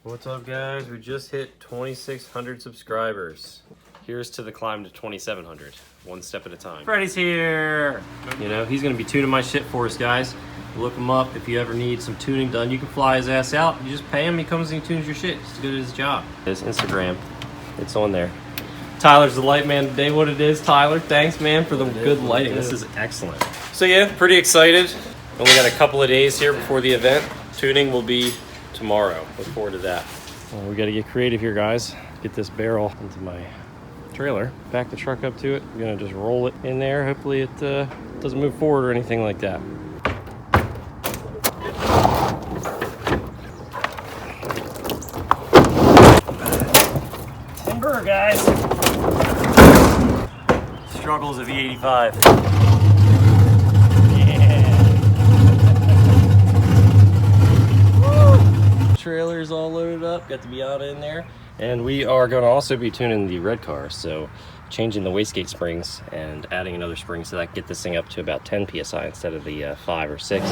What's up, guys? We just hit 2,600 subscribers. Here's to the climb to 2,700, one step at a time. Freddie's here! You know, he's gonna be tuning my shit for us, guys. Look him up if you ever need some tuning done. You can fly his ass out. You just pay him, he comes and he tunes your shit. He's good at his job. His Instagram, it's on there. Tyler's the light man today. What it is, Tyler? Thanks, man, for the good lighting. This is excellent. So yeah, pretty excited. Only got a couple of days here before the event. Tuning will be tomorrow. Look forward to that. Well, we got to get creative here, guys. Get this barrel into my trailer. Back the truck up to it. I'm gonna just roll it in there. Hopefully it doesn't move forward or anything like that. Timber, guys. Struggles of E85. Trailers all loaded up, got the Miata in there, and we are going to also be tuning the red car, so changing the wastegate springs and adding another spring so that I can get this thing up to about 10 psi instead of the 5 or 6.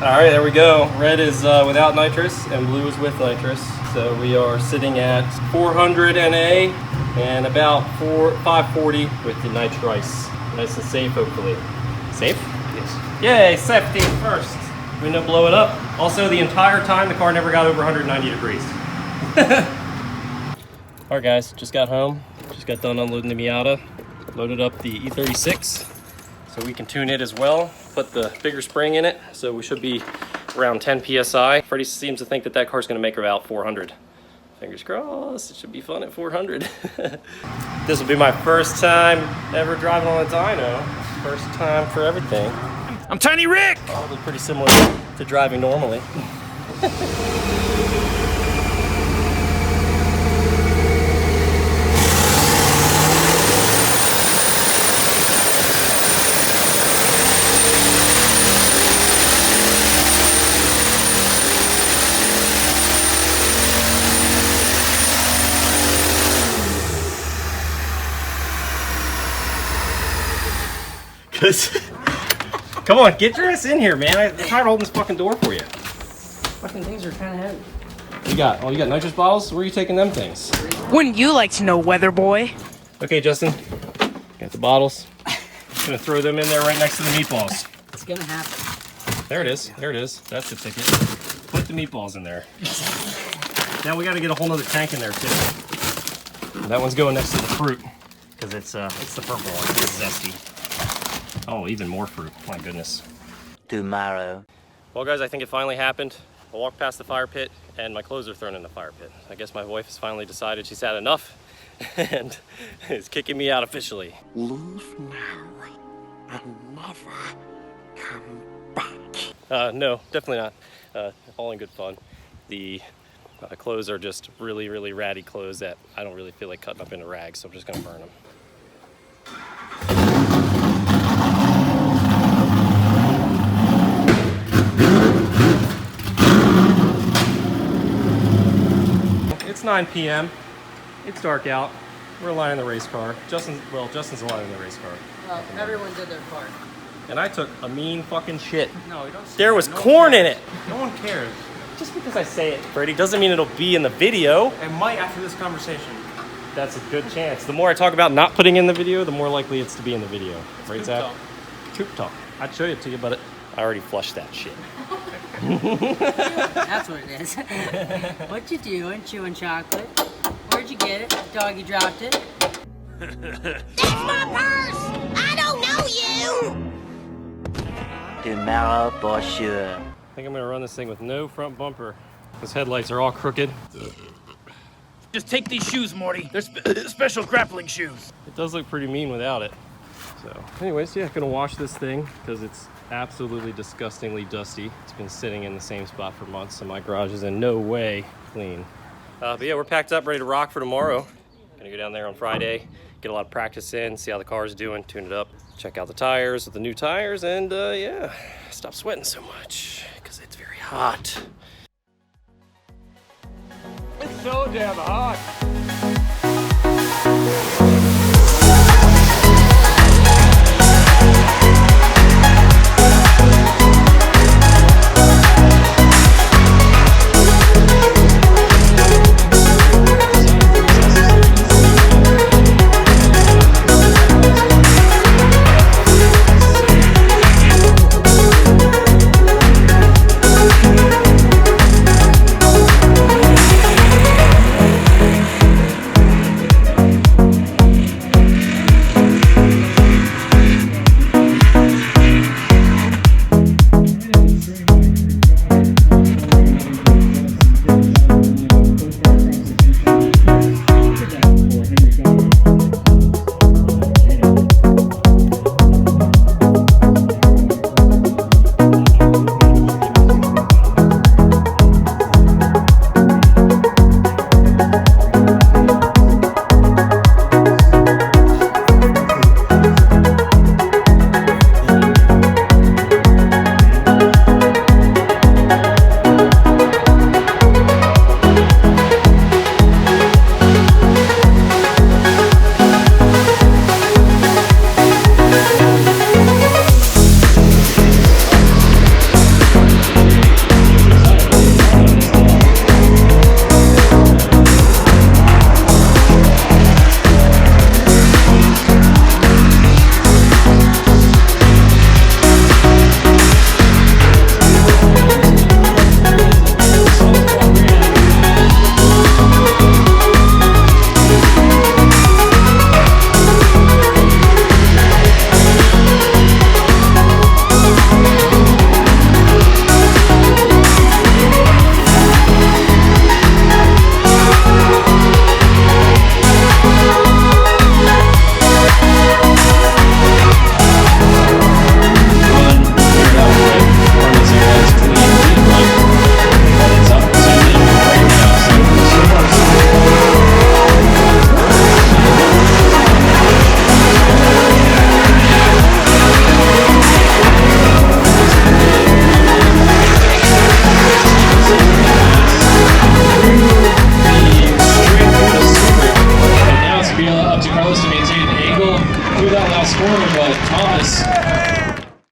Alright, there we go. Red is without nitrous and blue is with nitrous. So we are sitting at 400 NA and about 540 with the nitrice. Nice and safe, hopefully. Safe? Yes. Yay, safety first. We didn't blow it up. Also, the entire time the car never got over 190 degrees. Alright guys, just got home. Just got done unloading the Miata. Loaded up the E36. So we can tune it as well, put the bigger spring in it, so we should be around 10 psi. Freddie seems to think that that car's gonna make about 400. Fingers crossed, it should be fun at 400. This will be my first time ever driving on a dyno. First time for everything. I'm Tiny Rick! Probably pretty similar to driving normally. Come on, get your ass in here, man. I tried holding this fucking door for you. Fucking things are kind of heavy. You got nitrous bottles? Where are you taking them things? Wouldn't you like to know, weather boy? Okay, Justin. Got the bottles. Just gonna throw them in there right next to the meatballs. It's gonna happen. There it is. There it is. That's the ticket. Put the meatballs in there. Now we got to get a whole nother tank in there too. That one's going next to the fruit because it's the purple one. It's zesty. Oh, even more fruit. My goodness. Tomorrow. Well, guys, I think it finally happened. I walked past the fire pit and my clothes are thrown in the fire pit. I guess my wife has finally decided she's had enough and is kicking me out officially. Leave now and never come back. No, definitely not. All in good fun. The clothes are just really, really ratty clothes that I don't really feel like cutting up into rags, so I'm just gonna burn them. It's 9 p.m. It's dark out. We're aligned in the race car. Justin's aligned in the race car. Well, everyone did their part. And I took a mean fucking shit. No, you don't say There that. was No corn one in cares. it. No one cares. Just because I say it, Brady, doesn't mean it'll be in the video. It might after this conversation. That's a good chance. The more I talk about not putting in the video, the more likely it's to be in the video. Right, Poop Zach? talk. Poop talk. I'd show it to you, but I already flushed that shit. That's what it is. What you doing? Chewing chocolate? Where'd you get it? Doggy dropped it. That's my purse! I don't know you! Tomorrow for sure. I think I'm gonna run this thing with no front bumper. Those headlights are all crooked. Just take these shoes, Morty. They're special grappling shoes. It does look pretty mean without it. So anyways, yeah, gonna wash this thing because it's absolutely disgustingly dusty. It's been sitting in the same spot for months, so my garage is in no way clean. But yeah, we're packed up, ready to rock for tomorrow. Gonna go down there on Friday, get a lot of practice in, see how the car's doing, tune it up, check out the tires with the new tires, and yeah, stop sweating so much because it's very hot. It's so damn hot.